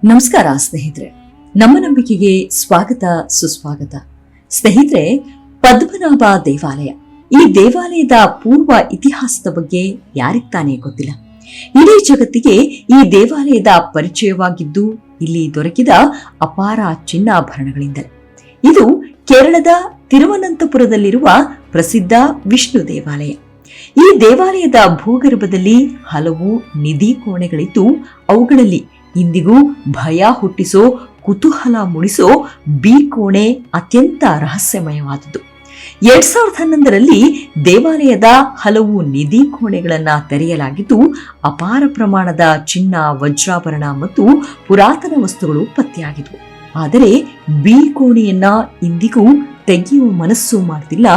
ನಮಸ್ಕಾರ ಸ್ನೇಹಿತರೆ, ನಮ್ಮ ನಂಬಿಕೆಗೆ ಸ್ವಾಗತ ಸುಸ್ವಾಗತ. ಸ್ನೇಹಿತರೆ, ಪದ್ಮನಾಭ ದೇವಾಲಯ, ಈ ದೇವಾಲಯದ ಪೂರ್ವ ಇತಿಹಾಸದ ಬಗ್ಗೆ ಯಾರಿಗ್ ತಾನೇ ಗೊತ್ತಿಲ್ಲ. ಇಡೀ ಜಗತ್ತಿಗೆ ಈ ದೇವಾಲಯದ ಪರಿಚಯವಾಗಿದ್ದು ಇಲ್ಲಿ ದೊರಕಿದ ಅಪಾರ ಚಿನ್ನಾಭರಣಗಳಿಂದಲೇ. ಇದು ಕೇರಳದ ತಿರುವನಂತಪುರದಲ್ಲಿರುವ ಪ್ರಸಿದ್ಧ ವಿಷ್ಣು ದೇವಾಲಯ. ಈ ದೇವಾಲಯದ ಭೂಗರ್ಭದಲ್ಲಿ ಹಲವು ನಿಧಿ ಕೋಣೆಗಳಿದ್ದು ಅವುಗಳಲ್ಲಿ ಇಂದಿಗೂ ಭಯ ಹುಟ್ಟಿಸೋ, ಕುತೂಹಲ ಮೂಡಿಸೋ ಬಿ ಕೋಣೆ ಅತ್ಯಂತ ರಹಸ್ಯಮಯವಾದದ್ದು. 2011ರಲ್ಲಿ ದೇವಾಲಯದ ಹಲವು ನಿಧಿ ಕೋಣೆಗಳನ್ನ ತೆರೆಯಲಾಗಿದ್ದು ಅಪಾರ ಪ್ರಮಾಣದ ಚಿನ್ನ, ವಜ್ರಾಭರಣ ಮತ್ತು ಪುರಾತನ ವಸ್ತುಗಳು ಪತ್ತೆಯಾಗಿದ್ವು. ಆದರೆ ಬಿ ಕೋಣೆಯನ್ನ ಇಂದಿಗೂ ತೆಗೆಯುವ ಮನಸ್ಸು ಮಾಡ್ತಿಲ್ಲ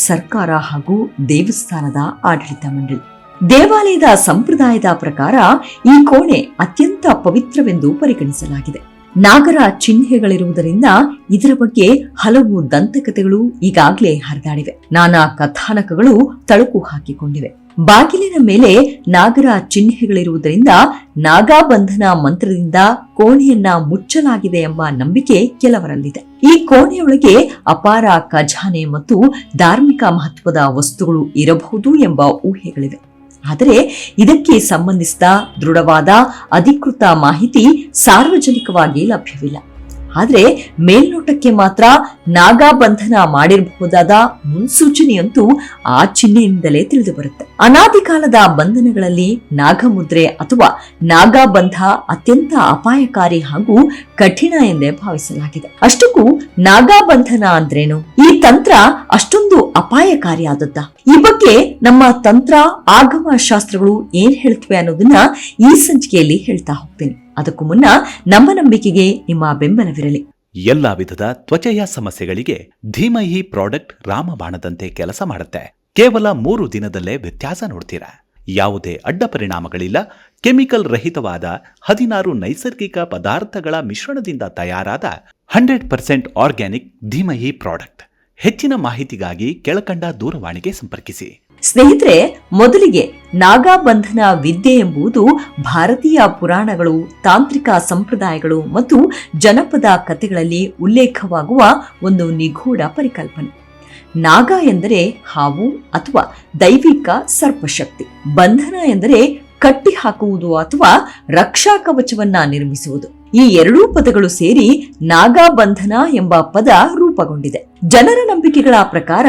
ಸರ್ಕಾರ ಹಾಗೂ ದೇವಸ್ಥಾನದ ಆಡಳಿತ ಮಂಡಳಿ. ದೇವಾಲಯದ ಸಂಪ್ರದಾಯದ ಪ್ರಕಾರ ಈ ಕೋಣೆ ಅತ್ಯಂತ ಪವಿತ್ರವೆಂದು ಪರಿಗಣಿಸಲಾಗಿದೆ. ನಾಗರ ಚಿಹ್ನೆಗಳಿರುವುದರಿಂದ ಇದರ ಬಗ್ಗೆ ಹಲವು ದಂತಕಥೆಗಳು ಈಗಾಗಲೇ ಹರಿದಾಡಿವೆ. ನಾನಾ ಕಥಾನಕಗಳು ತಳುಕು ಹಾಕಿಕೊಂಡಿವೆ. ಬಾಗಿಲಿನ ಮೇಲೆ ನಾಗರ ಚಿಹ್ನೆಗಳಿರುವುದರಿಂದ ನಾಗಾಬಂಧನ ಮಂತ್ರದಿಂದ ಕೋಣೆಯನ್ನ ಮುಚ್ಚಲಾಗಿದೆ ಎಂಬ ನಂಬಿಕೆ ಕೆಲವರಲ್ಲಿದೆ. ಈ ಕೋಣೆಯೊಳಗೆ ಅಪಾರ ಖಜಾನೆ ಮತ್ತು ಧಾರ್ಮಿಕ ಮಹತ್ವದ ವಸ್ತುಗಳು ಇರಬಹುದು ಎಂಬ ಊಹೆಗಳಿವೆ. ಆದರೆ ಇದಕ್ಕೆ ಸಂಬಂಧಿಸಿದ ದೃಢವಾದ ಅಧಿಕೃತ ಮಾಹಿತಿ ಸಾರ್ವಜನಿಕವಾಗಿ ಲಭ್ಯವಿಲ್ಲ. ಆದರೆ ಮೇಲ್ನೋಟಕ್ಕೆ ಮಾತ್ರ ನಾಗಾಬಂಧನ ಮಾಡಿರಬಹುದಾದ ಮುನ್ಸೂಚನೆಯಂತೂ ಆ ಚಿಹ್ನೆಯಿಂದಲೇ ತಿಳಿದು ಬರುತ್ತೆ. ಅನಾದಿ ಕಾಲದ ಬಂಧನಗಳಲ್ಲಿ ನಾಗಮುದ್ರೆ ಅಥವಾ ನಾಗಾಬಂಧ ಅತ್ಯಂತ ಅಪಾಯಕಾರಿ ಹಾಗೂ ಕಠಿಣ ಎಂದೇ ಭಾವಿಸಲಾಗಿದೆ. ಅಷ್ಟಕ್ಕೂ ನಾಗಾಬಂಧನ ಅಂದ್ರೇನು? ಈ ತಂತ್ರ ಅಷ್ಟೊಂದು ಅಪಾಯಕಾರಿಯಾದದ್ದ? ಈ ಬಗ್ಗೆ ನಮ್ಮ ತಂತ್ರ ಆಗಮ ಶಾಸ್ತ್ರಗಳು ಏನ್ ಹೇಳ್ತವೆ ಅನ್ನೋದನ್ನ ಈ ಸಂಚಿಕೆಯಲ್ಲಿ ಹೇಳ್ತಾ ಹೋಗ್ತೀನಿ. ಅದಕ್ಕೂ ಮುನ್ನ ನಮ್ಮ ನಂಬಿಕೆಗೆ ನಿಮ್ಮ ಬೆಂಬಲವಿರಲಿ. ಎಲ್ಲಾ ವಿಧದ ತ್ವಚೆಯ ಸಮಸ್ಯೆಗಳಿಗೆ ಧೀಮಹಿ ಪ್ರಾಡಕ್ಟ್ ರಾಮಬಾಣದಂತೆ ಕೆಲಸ ಮಾಡುತ್ತೆ. ಕೇವಲ 3 ದಿನದಲ್ಲೇ ವ್ಯತ್ಯಾಸ ನೋಡ್ತೀರಾ. ಯಾವುದೇ ಅಡ್ಡ ಪರಿಣಾಮಗಳಿಲ್ಲ. ಕೆಮಿಕಲ್ ರಹಿತವಾದ 16 ನೈಸರ್ಗಿಕ ಪದಾರ್ಥಗಳ ಮಿಶ್ರಣದಿಂದ ತಯಾರಾದ 100% ಆರ್ಗ್ಯಾನಿಕ್ ಧೀಮಹಿ ಪ್ರಾಡಕ್ಟ್. ಹೆಚ್ಚಿನ ಮಾಹಿತಿಗಾಗಿ ಕೆಳಕಂಡ ದೂರವಾಣಿಗೆ ಸಂಪರ್ಕಿಸಿ. ಸ್ನೇಹಿತರೆ, ಮೊದಲಿಗೆ ನಾಗಾಬಂಧನ ವಿದ್ಯೆ ಎಂಬುದು ಭಾರತೀಯ ಪುರಾಣಗಳು, ತಾಂತ್ರಿಕ ಸಂಪ್ರದಾಯಗಳು ಮತ್ತು ಜನಪದ ಕಥೆಗಳಲ್ಲಿ ಉಲ್ಲೇಖವಾಗುವ ಒಂದು ನಿಗೂಢ ಪರಿಕಲ್ಪನೆ. ನಾಗ ಎಂದರೆ ಹಾವು ಅಥವಾ ದೈವಿಕ ಸರ್ಪಶಕ್ತಿ. ಬಂಧನ ಎಂದರೆ ಕಟ್ಟಿ ಹಾಕುವುದು ಅಥವಾ ರಕ್ಷಾ ಕವಚವನ್ನ ನಿರ್ಮಿಸುವುದು. ಈ ಎರಡೂ ಪದಗಳು ಸೇರಿ ನಾಗಾಬಂಧನ ಎಂಬ ಪದ ರೂಪುಗೊಂಡಿದೆ. ಜನರ ನಂಬಿಕೆಗಳ ಪ್ರಕಾರ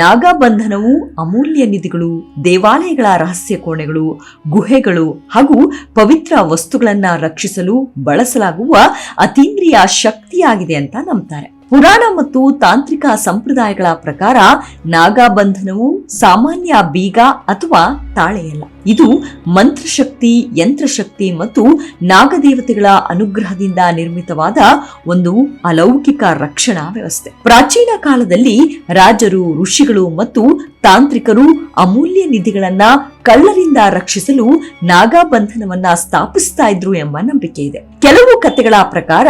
ನಾಗಾಬಂಧನವು ಅಮೂಲ್ಯ ನಿಧಿಗಳು, ದೇವಾಲಯಗಳ ರಹಸ್ಯ ಕೋಣೆಗಳು, ಗುಹೆಗಳು ಹಾಗೂ ಪವಿತ್ರ ವಸ್ತುಗಳನ್ನ ರಕ್ಷಿಸಲು ಬಳಸಲಾಗುವ ಅತೀಂದ್ರಿಯ ಶಕ್ತಿಯಾಗಿದೆ ಅಂತ ನಂಬ್ತಾರೆ. ಪುರಾಣ ಮತ್ತು ತಾಂತ್ರಿಕ ಸಂಪ್ರದಾಯಗಳ ಪ್ರಕಾರ ನಾಗಾಬಂಧನವು ಸಾಮಾನ್ಯ ಬೀಗ ಅಥವಾ ತಾಳೆಯಲ್ಲ. ಇದು ಮಂತ್ರಶಕ್ತಿ, ಯಂತ್ರಶಕ್ತಿ ಮತ್ತು ನಾಗದೇವತೆಗಳ ಅನುಗ್ರಹದಿಂದ ನಿರ್ಮಿತವಾದ ಒಂದು ಅಲೌಕಿಕ ರಕ್ಷಣಾ ವ್ಯವಸ್ಥೆ. ಪ್ರಾಚೀನ ಕಾಲದಲ್ಲಿ ರಾಜರು, ಋಷಿಗಳು ಮತ್ತು ತಾಂತ್ರಿಕರು ಅಮೂಲ್ಯ ನಿಧಿಗಳನ್ನ ಕಳ್ಳರಿಂದ ರಕ್ಷಿಸಲು ನಾಗಾಬಂಧನವನ್ನ ಸ್ಥಾಪಿಸ್ತಾ ಇದ್ರು ಎಂಬ ನಂಬಿಕೆ ಇದೆ. ಕೆಲವು ಕಥೆಗಳ ಪ್ರಕಾರ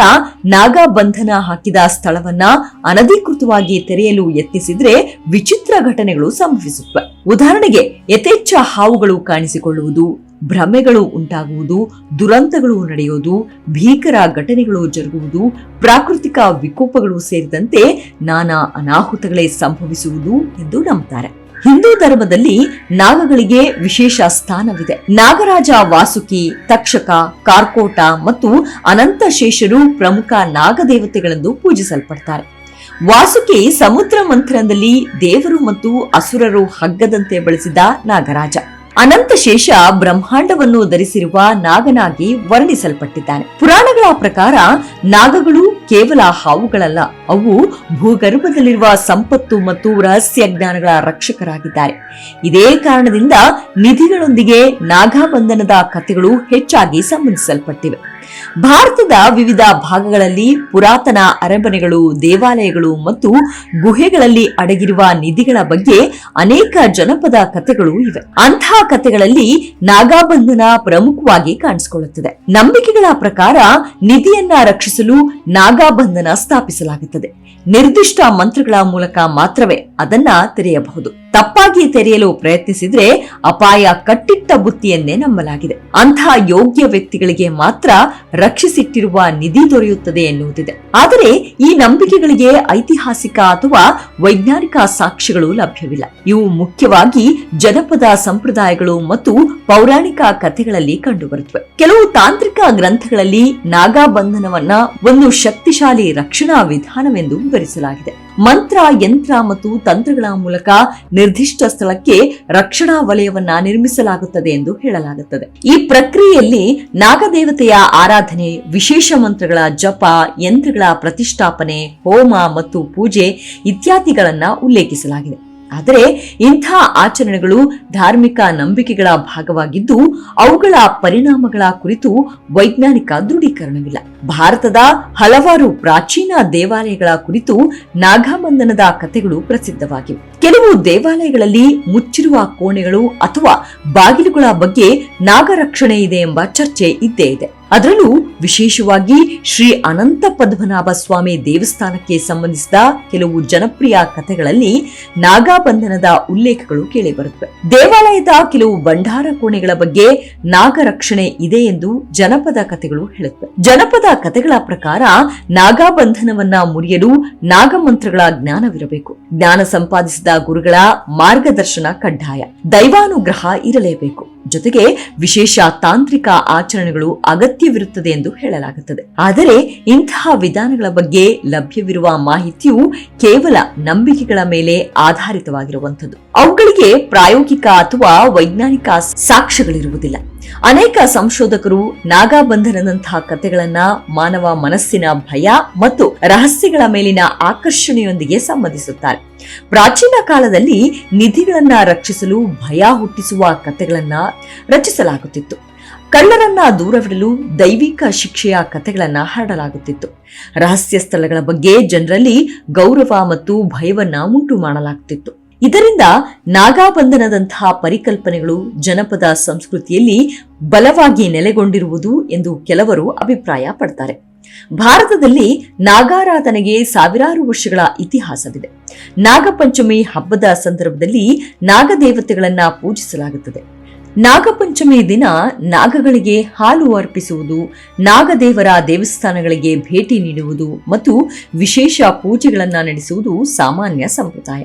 ನಾಗಾಬಂಧನ ಹಾಕಿದ ಸ್ಥಳವನ್ನ ಅನಧಿಕೃತವಾಗಿ ತೆರೆಯಲು ಯತ್ನಿಸಿದ್ರೆ ವಿಚಿತ್ರ ಘಟನೆಗಳು ಸಂಭವಿಸುತ್ತವೆ. ಉದಾಹರಣೆಗೆ, ಯಥೇಚ್ಛ ಹಾವುಗಳು ಕಾಣಿಸಿಕೊಳ್ಳುವುದು, ಭ್ರಮೆಗಳು ಉಂಟಾಗುವುದು, ದುರಂತಗಳು ನಡೆಯುವುದು, ಭೀಕರ ಘಟನೆಗಳು ಜರುಗುವುದು, ಪ್ರಾಕೃತಿಕ ವಿಕೋಪಗಳು ಸೇರಿದಂತೆ ನಾನಾ ಅನಾಹುತಗಳೇ ಸಂಭವಿಸುವುದು ಎಂದು ನಂಬುತ್ತಾರೆ. ಹಿಂದೂ ಧರ್ಮದಲ್ಲಿ ನಾಗಗಳಿಗೆ ವಿಶೇಷ ಸ್ಥಾನವಿದೆ. ನಾಗರಾಜ ವಾಸುಕಿ, ತಕ್ಷಕ, ಕಾರ್ಕೋಟ ಮತ್ತು ಅನಂತ ಶೇಷರು ಪ್ರಮುಖ ನಾಗದೇವತೆಗಳೆಂದು ಪೂಜಿಸಲ್ಪಡ್ತಾರೆ. ವಾಸುಕಿ ಸಮುದ್ರ ಮಂಥನದಲ್ಲಿ ದೇವರು ಮತ್ತು ಅಸುರರು ಹಗ್ಗದಂತೆ ಬಳಸಿದ ನಾಗರಾಜ. ಅನಂತ ಶೇಷ ಬ್ರಹ್ಮಾಂಡವನ್ನು ಧರಿಸಿರುವ ನಾಗನಾಗಿ ವರ್ಣಿಸಲ್ಪಟ್ಟಿದ್ದಾನೆ. ಪುರಾಣಗಳ ಪ್ರಕಾರ ನಾಗಗಳು ಕೇವಲ ಹಾವುಗಳಲ್ಲ, ಅವು ಭೂಗರ್ಭದಲ್ಲಿರುವ ಸಂಪತ್ತು ಮತ್ತು ರಹಸ್ಯ ಜ್ಞಾನಗಳ ರಕ್ಷಕರಾಗಿದ್ದಾರೆ. ಇದೇ ಕಾರಣದಿಂದ ನಿಧಿಗಳೊಂದಿಗೆ ನಾಗಾಬಂಧನದ ಕಥೆಗಳು ಹೆಚ್ಚಾಗಿ ಸಂಬಂಧಿಸಲ್ಪಟ್ಟಿವೆ. ಭಾರತದ ವಿವಿಧ ಭಾಗಗಳಲ್ಲಿ ಪುರಾತನ ಅರಮನೆಗಳು, ದೇವಾಲಯಗಳು ಮತ್ತು ಗುಹೆಗಳಲ್ಲಿ ಅಡಗಿರುವ ನಿಧಿಗಳ ಬಗ್ಗೆ ಅನೇಕ ಜನಪದ ಕಥೆಗಳು ಇವೆ. ಅಂತಹ ಕಥೆಗಳಲ್ಲಿ ನಾಗಾಬಂಧನ ಪ್ರಮುಖವಾಗಿ ಕಾಣಿಸಿಕೊಳ್ಳುತ್ತದೆ. ನಂಬಿಕೆಗಳ ಪ್ರಕಾರ ನಿಧಿಯನ್ನ ರಕ್ಷಿಸಲು ನಾಗಾಬಂಧನ ಸ್ಥಾಪಿಸಲಾಗುತ್ತದೆ. ನಿರ್ದಿಷ್ಟ ಮಂತ್ರಗಳ ಮೂಲಕ ಮಾತ್ರವೇ ಅದನ್ನ ತೆರೆಯಬಹುದು. ತಪ್ಪಾಗಿ ತೆರೆಯಲು ಪ್ರಯತ್ನಿಸಿದ್ರೆ ಅಪಾಯ ಕಟ್ಟಿಟ್ಟ ಬುತ್ತಿಯನ್ನೇ ನಂಬಲಾಗಿದೆ. ಅಂತಹ ಯೋಗ್ಯ ವ್ಯಕ್ತಿಗಳಿಗೆ ಮಾತ್ರ ರಕ್ಷಿಸಿಟ್ಟಿರುವ ನಿಧಿ ದೊರೆಯುತ್ತದೆ ಎನ್ನುವುದಿದೆ. ಆದರೆ ಈ ನಂಬಿಕೆಗಳಿಗೆ ಐತಿಹಾಸಿಕ ಅಥವಾ ವೈಜ್ಞಾನಿಕ ಸಾಕ್ಷ್ಯಗಳು ಲಭ್ಯವಿಲ್ಲ. ಇವು ಮುಖ್ಯವಾಗಿ ಜನಪದ ಸಂಪ್ರದಾಯಗಳು ಮತ್ತು ಪೌರಾಣಿಕ ಕಥೆಗಳಲ್ಲಿ ಕಂಡುಬರುತ್ತವೆ. ಕೆಲವು ತಾಂತ್ರಿಕ ಗ್ರಂಥಗಳಲ್ಲಿ ನಾಗಾಬಂಧನವನ್ನ ಒಂದು ಶಕ್ತಿಶಾಲಿ ರಕ್ಷಣಾ ವಿಧಾನವೆಂದು ವಿವರಿಸಲಾಗಿದೆ. ಮಂತ್ರ, ಯಂತ್ರ ಮತ್ತು ತಂತ್ರಗಳ ಮೂಲಕ ನಿರ್ದಿಷ್ಟ ಸ್ಥಳಕ್ಕೆ ರಕ್ಷಣಾ ವಲಯವನ್ನ ನಿರ್ಮಿಸಲಾಗುತ್ತದೆ ಎಂದು ಹೇಳಲಾಗುತ್ತದೆ. ಈ ಪ್ರಕ್ರಿಯೆಯಲ್ಲಿ ನಾಗದೇವತೆಯ ಆರಾಧನೆ, ವಿಶೇಷ ಮಂತ್ರಗಳ ಜಪ, ಯಂತ್ರಗಳ ಪ್ರತಿಷ್ಠಾಪನೆ, ಹೋಮ ಮತ್ತು ಪೂಜೆ ಇತ್ಯಾದಿಗಳನ್ನ ಉಲ್ಲೇಖಿಸಲಾಗಿದೆ. ಆದರೆ ಇಂಥ ಆಚರಣೆಗಳು ಧಾರ್ಮಿಕ ನಂಬಿಕೆಗಳ ಭಾಗವಾಗಿದ್ದು ಅವುಗಳ ಪರಿಣಾಮಗಳ ಕುರಿತು ವೈಜ್ಞಾನಿಕ ದೃಢೀಕರಣವಿಲ್ಲ. ಭಾರತದ ಹಲವಾರು ಪ್ರಾಚೀನ ದೇವಾಲಯಗಳ ಕುರಿತು ನಾಗಬಂಧನದ ಕಥೆಗಳು ಪ್ರಸಿದ್ಧವಾಗಿವೆ. ಕೆಲವು ದೇವಾಲಯಗಳಲ್ಲಿ ಮುಚ್ಚಿರುವ ಕೋಣೆಗಳು ಅಥವಾ ಬಾಗಿಲುಗಳ ಬಗ್ಗೆ ನಾಗರಕ್ಷಣೆ ಇದೆ ಎಂಬ ಚರ್ಚೆ ಇದ್ದೇ ಇದೆ. ಅದರಲ್ಲೂ ವಿಶೇಷವಾಗಿ ಶ್ರೀ ಅನಂತ ಪದ್ಮನಾಭ ಸ್ವಾಮಿ ದೇವಸ್ಥಾನಕ್ಕೆ ಸಂಬಂಧಿಸಿದ ಕೆಲವು ಜನಪ್ರಿಯ ಕಥೆಗಳಲ್ಲಿ ನಾಗಬಂಧನದ ಉಲ್ಲೇಖಗಳು ಕೇಳಿಬರುತ್ತವೆ. ದೇವಾಲಯದ ಕೆಲವು ಭಂಡಾರ ಕೋಣೆಗಳ ಬಗ್ಗೆ ನಾಗರಕ್ಷಣೆ ಇದೆ ಎಂದು ಜನಪದ ಕಥೆಗಳು ಹೇಳುತ್ತವೆ. ಜನಪದ ಕಥೆಗಳ ಪ್ರಕಾರ ನಾಗಬಂಧನವನ್ನ ಮುರಿಯಲು ನಾಗಮಂತ್ರಗಳ ಜ್ಞಾನವಿರಬೇಕು. ಜ್ಞಾನ ಸಂಪಾದಿಸಿದ ಗುರುಗಳ ಮಾರ್ಗದರ್ಶನ ಕಡ್ಡಾಯ. ದೈವಾನುಗ್ರಹ ಇರಲೇಬೇಕು. ಜೊತೆಗೆ ವಿಶೇಷ ತಾಂತ್ರಿಕ ಆಚರಣೆಗಳು ಅಗತ್ಯವಿರುತ್ತದೆ ಎಂದು ಹೇಳಲಾಗುತ್ತದೆ. ಆದರೆ ಇಂತಹ ವಿಧಾನಗಳ ಬಗ್ಗೆ ಲಭ್ಯವಿರುವ ಮಾಹಿತಿಯು ಕೇವಲ ನಂಬಿಕೆಗಳ ಮೇಲೆ ಆಧಾರಿತವಾಗಿರುವಂಥದ್ದು. ಅವುಗಳಿಗೆ ಪ್ರಾಯೋಗಿಕ ಅಥವಾ ವೈಜ್ಞಾನಿಕ ಸಾಕ್ಷ್ಯಗಳಿರುವುದಿಲ್ಲ. ಅನೇಕ ಸಂಶೋಧಕರು ನಾಗಬಂಧನದಂತಹ ಕಥೆಗಳನ್ನ ಮಾನವ ಮನಸ್ಸಿನ ಭಯ ಮತ್ತು ರಹಸ್ಯಗಳ ಮೇಲಿನ ಆಕರ್ಷಣೆಯೊಂದಿಗೆ ಸಂಬಂಧಿಸುತ್ತಾರೆ. ಪ್ರಾಚೀನ ಕಾಲದಲ್ಲಿ ನಿಧಿಗಳನ್ನ ರಕ್ಷಿಸಲು ಭಯ ಹುಟ್ಟಿಸುವ ಕಥೆಗಳನ್ನ ರಚಿಸಲಾಗುತ್ತಿತ್ತು. ಕಳ್ಳರನ್ನ ದೂರವಿಡಲು ದೈವಿಕ ಶಿಕ್ಷೆಯ ಕಥೆಗಳನ್ನ ಹರಡಲಾಗುತ್ತಿತ್ತು. ರಹಸ್ಯ ಸ್ಥಳಗಳ ಬಗ್ಗೆ ಜನರಲ್ಲಿ ಗೌರವ ಮತ್ತು ಭಯವನ್ನ ಉಂಟು ಮಾಡಲಾಗುತ್ತಿತ್ತು. ಇದರಿಂದ ನಾಗಬಂಧನದಂತಹ ಪರಿಕಲ್ಪನೆಗಳು ಜನಪದ ಸಂಸ್ಕೃತಿಯಲ್ಲಿ ಬಲವಾಗಿ ನೆಲೆಗೊಂಡಿರುವುದು ಎಂದು ಕೆಲವರು ಅಭಿಪ್ರಾಯ ಪಡ್ತಾರೆ. ಭಾರತದಲ್ಲಿ ನಾಗಾರಾಧನೆಗೆ ಸಾವಿರಾರು ವರ್ಷಗಳ ಇತಿಹಾಸವಿದೆ. ನಾಗಪಂಚಮಿ ಹಬ್ಬದ ಸಂದರ್ಭದಲ್ಲಿ ನಾಗದೇವತೆಗಳನ್ನ ಪೂಜಿಸಲಾಗುತ್ತದೆ. ನಾಗಪಂಚಮಿ ದಿನ ನಾಗಗಳಿಗೆ ಹಾಲು ಅರ್ಪಿಸುವುದು, ನಾಗದೇವರ ದೇವಸ್ಥಾನಗಳಿಗೆ ಭೇಟಿ ನೀಡುವುದು ಮತ್ತು ವಿಶೇಷ ಪೂಜೆಗಳನ್ನ ನಡೆಸುವುದು ಸಾಮಾನ್ಯ ಸಂಪ್ರದಾಯ.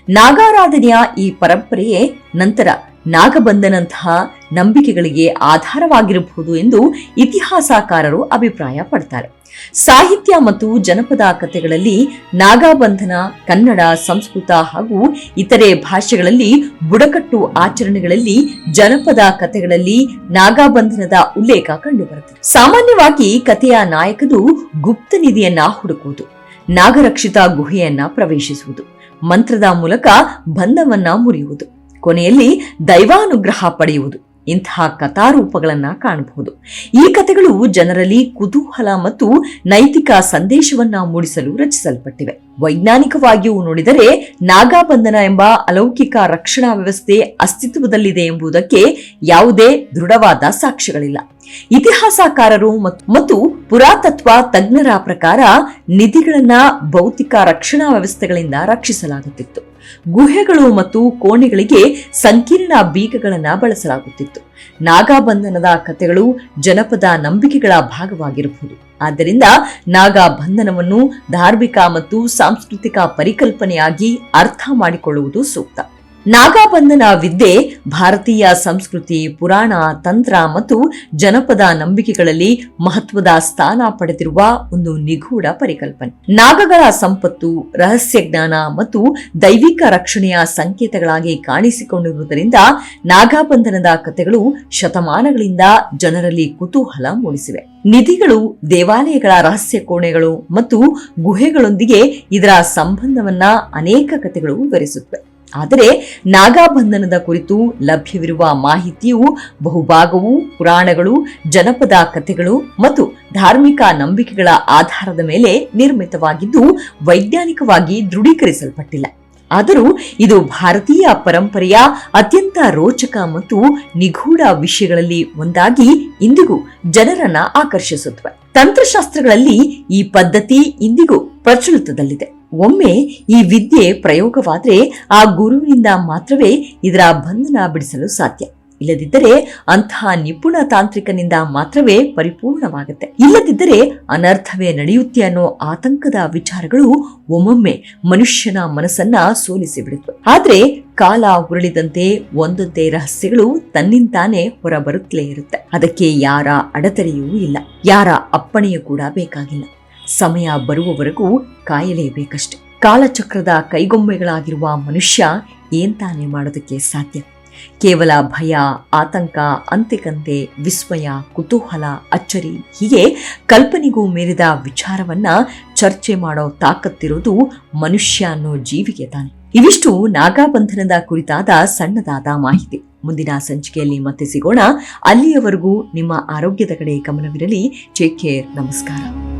ನಾಗಾರಾಧನೆಯ ಈ ಪರಂಪರೆಯೇ ನಂತರ ನಾಗಬಂಧನಂತಹ ನಂಬಿಕೆಗಳಿಗೆ ಆಧಾರವಾಗಿರಬಹುದು ಎಂದು ಇತಿಹಾಸಕಾರರು ಅಭಿಪ್ರಾಯ ಪಡ್ತಾರೆ. ಸಾಹಿತ್ಯ ಮತ್ತು ಜನಪದ ಕಥೆಗಳಲ್ಲಿ ನಾಗಬಂಧನ ಕನ್ನಡ, ಸಂಸ್ಕೃತ ಹಾಗೂ ಇತರೆ ಭಾಷೆಗಳಲ್ಲಿ ಬುಡಕಟ್ಟು ಆಚರಣೆಗಳಲ್ಲಿ ಜನಪದ ಕಥೆಗಳಲ್ಲಿ ನಾಗಬಂಧನದ ಉಲ್ಲೇಖ ಕಂಡುಬರುತ್ತದೆ. ಸಾಮಾನ್ಯವಾಗಿ ಕಥೆಯ ನಾಯಕನು ಗುಪ್ತ ನಿಧಿಯನ್ನ ಹುಡುಕುವುದು, ನಾಗರಕ್ಷಿತ ಗುಹೆಯನ್ನ ಪ್ರವೇಶಿಸುವುದು, ಮಂತ್ರದ ಮೂಲಕ ಬಂಧವನ್ನ ಮುರಿಯುವುದು, ಕೊನೆಯಲ್ಲಿ ದೈವಾನುಗ್ರಹ ಪಡೆಯುವುದು ಇಂತಹ ಕಥಾರೂಪಗಳನ್ನ ಕಾಣಬಹುದು. ಈ ಕಥೆಗಳು ಜನರಲ್ಲಿ ಕುತೂಹಲ ಮತ್ತು ನೈತಿಕ ಸಂದೇಶವನ್ನ ಮೂಡಿಸಲು ರಚಿಸಲ್ಪಟ್ಟಿವೆ. ವೈಜ್ಞಾನಿಕವಾಗಿಯೂ ನೋಡಿದರೆ ನಾಗಬಂಧನ ಎಂಬ ಅಲೌಕಿಕ ರಕ್ಷಣಾ ವ್ಯವಸ್ಥೆ ಅಸ್ತಿತ್ವದಲ್ಲಿದೆ ಎಂಬುದಕ್ಕೆ ಯಾವುದೇ ದೃಢವಾದ ಸಾಕ್ಷ್ಯಗಳಿಲ್ಲ. ಇತಿಹಾಸಕಾರರು ಮತ್ತು ಪುರಾತತ್ವ ತಜ್ಞರ ಪ್ರಕಾರ ನಿಧಿಗಳನ್ನ ಭೌತಿಕ ರಕ್ಷಣಾ ವ್ಯವಸ್ಥೆಗಳಿಂದ ರಕ್ಷಿಸಲಾಗುತ್ತಿತ್ತು. ಗುಹೆಗಳು ಮತ್ತು ಕೋಣೆಗಳಿಗೆ ಸಂಕೀರ್ಣ ಬೀಗಗಳನ್ನ ಬಳಸಲಾಗುತ್ತಿತ್ತು. ನಾಗಬಂಧನದ ಕಥೆಗಳು ಜನಪದ ನಂಬಿಕೆಗಳ ಭಾಗವಾಗಿರಬಹುದು. ಆದ್ದರಿಂದ ನಾಗಬಂಧನವನ್ನು ಧಾರ್ಮಿಕ ಮತ್ತು ಸಾಂಸ್ಕೃತಿಕ ಪರಿಕಲ್ಪನೆಯಾಗಿ ಅರ್ಥ ಮಾಡಿಕೊಳ್ಳುವುದು ಸೂಕ್ತ. ನಾಗಬಂಧನ ವಿದ್ಯೆ ಭಾರತೀಯ ಸಂಸ್ಕೃತಿ, ಪುರಾಣ, ತಂತ್ರ ಮತ್ತು ಜನಪದ ನಂಬಿಕೆಗಳಲ್ಲಿ ಮಹತ್ವದ ಸ್ಥಾನ ಪಡೆದಿರುವ ಒಂದು ನಿಗೂಢ ಪರಿಕಲ್ಪನೆ. ನಾಗಗಳ ಸಂಪತ್ತು, ರಹಸ್ಯ ಜ್ಞಾನ ಮತ್ತು ದೈವಿಕ ರಕ್ಷಣೆಯ ಸಂಕೇತಗಳಾಗಿ ಕಾಣಿಸಿಕೊಂಡಿರುವುದರಿಂದ ನಾಗಬಂಧನದ ಕಥೆಗಳು ಶತಮಾನಗಳಿಂದ ಜನರಲ್ಲಿ ಕುತೂಹಲ ಮೂಡಿಸಿವೆ. ನಿಧಿಗಳು, ದೇವಾಲಯಗಳ ರಹಸ್ಯ ಕೋಣೆಗಳು ಮತ್ತು ಗುಹೆಗಳೊಂದಿಗೆ ಇದರ ಸಂಬಂಧವನ್ನ ಅನೇಕ ಕಥೆಗಳು ವಿವರಿಸುತ್ತವೆ. ಆದರೆ ನಾಗಬಂಧನದ ಕುರಿತು ಲಭ್ಯವಿರುವ ಮಾಹಿತಿಯು ಬಹುಭಾಗವು ಪುರಾಣಗಳು, ಜನಪದ ಕಥೆಗಳು ಮತ್ತು ಧಾರ್ಮಿಕ ನಂಬಿಕೆಗಳ ಆಧಾರದ ಮೇಲೆ ನಿರ್ಮಿತವಾಗಿದ್ದು ವೈಜ್ಞಾನಿಕವಾಗಿ ದೃಢೀಕರಿಸಲ್ಪಟ್ಟಿಲ್ಲ. ಆದರೂ ಇದು ಭಾರತೀಯ ಪರಂಪರೆಯ ಅತ್ಯಂತ ರೋಚಕ ಮತ್ತು ನಿಗೂಢ ವಿಷಯಗಳಲ್ಲಿ ಒಂದಾಗಿ ಇಂದಿಗೂ ಜನರನ್ನ ಆಕರ್ಷಿಸುತ್ತವೆ. ತಂತ್ರಶಾಸ್ತ್ರಗಳಲ್ಲಿ ಈ ಪದ್ಧತಿ ಇಂದಿಗೂ ಪ್ರಚಲಿತದಲ್ಲಿದೆ. ಒಮ್ಮೆ ಈ ವಿದ್ಯೆ ಪ್ರಯೋಗವಾದ್ರೆ ಆ ಗುರುವಿನಿಂದ ಮಾತ್ರವೇ ಇದರ ಬಂಧನ ಬಿಡಿಸಲು ಸಾಧ್ಯ. ಇಲ್ಲದಿದ್ದರೆ ಅಂತಹ ನಿಪುಣ ತಾಂತ್ರಿಕನಿಂದ ಮಾತ್ರವೇ ಪರಿಪೂರ್ಣವಾಗುತ್ತೆ. ಇಲ್ಲದಿದ್ದರೆ ಅನರ್ಥವೇ ನಡೆಯುತ್ತೆ ಅನ್ನೋ ಆತಂಕದ ವಿಚಾರಗಳು ಒಮ್ಮೊಮ್ಮೆ ಮನುಷ್ಯನ ಮನಸ್ಸನ್ನ ಸೋಲಿಸಿ ಬಿಡುತ್ತವೆ. ಆದ್ರೆ ಕಾಲ ಉರುಳಿದಂತೆ ಒಂದೊಂದೇ ರಹಸ್ಯಗಳು ತನ್ನಿಂತಾನೇ ಹೊರ ಬರುತ್ತಲೇ ಇರುತ್ತೆ. ಅದಕ್ಕೆ ಯಾರ ಅಡೆತಡೆಯೂ ಇಲ್ಲ, ಯಾರ ಅಪ್ಪಣೆಯೂ ಕೂಡ ಬೇಕಾಗಿಲ್ಲ. ಸಮಯ ಬರುವವರೆಗೂ ಕಾಯಲೇಬೇಕಷ್ಟೆ. ಕಾಲಚಕ್ರದ ಕೈಗೊಂಬೆಗಳಾಗಿರುವ ಮನುಷ್ಯ ಏನ್ ತಾನೇ ಮಾಡೋದಕ್ಕೆ ಸಾಧ್ಯ? ಕೇವಲ ಭಯ, ಆತಂಕ, ಅಂತೆಕಂತೆ, ವಿಸ್ಮಯ, ಕುತೂಹಲ, ಅಚ್ಚರಿ ಹೀಗೆ ಕಲ್ಪನೆಗೂ ಮೀರಿದ ವಿಚಾರವನ್ನ ಚರ್ಚೆ ಮಾಡೋ ತಾಕತ್ತಿರೋದು ಮನುಷ್ಯ ಅನ್ನೋ ಜೀವಿಗೆ ತಾನೆ. ಇವಿಷ್ಟು ನಾಗಾಬಂಧನದ ಕುರಿತಾದ ಸಣ್ಣದಾದ ಮಾಹಿತಿ. ಮುಂದಿನ ಸಂಚಿಕೆಯಲ್ಲಿ ಮತ್ತೆ ಸಿಗೋಣ. ಅಲ್ಲಿಯವರೆಗೂ ನಿಮ್ಮ ಆರೋಗ್ಯದ ಕಡೆ ಗಮನವಿರಲಿ. Take care. ನಮಸ್ಕಾರ.